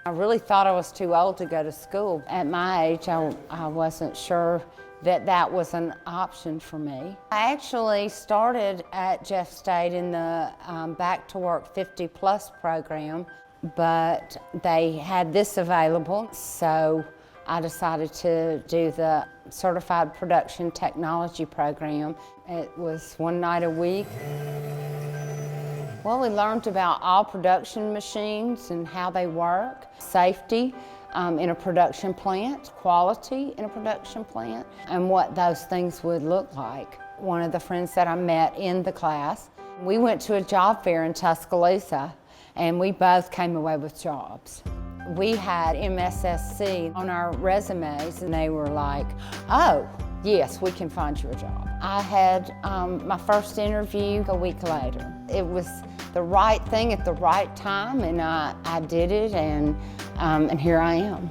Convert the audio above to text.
I really thought I was too old to go to school. At my age, I wasn't sure that that was an option for me. I actually started at Jeff State in the Back to Work 50 Plus program, but they had this available, so I decided to do the Certified Production Technology program. It was one night a week. Well, we learned about all production machines and how they work, safety in a production plant, quality in a production plant, and what those things would look like. One of the friends that I met in the class, we went to a job fair in Tuscaloosa, and we both came away with jobs. We had MSSC on our resumes, and they were like, oh, yes, we can find you a job. I had my first interview a week later. It was the right thing at the right time, and I did it, and here I am.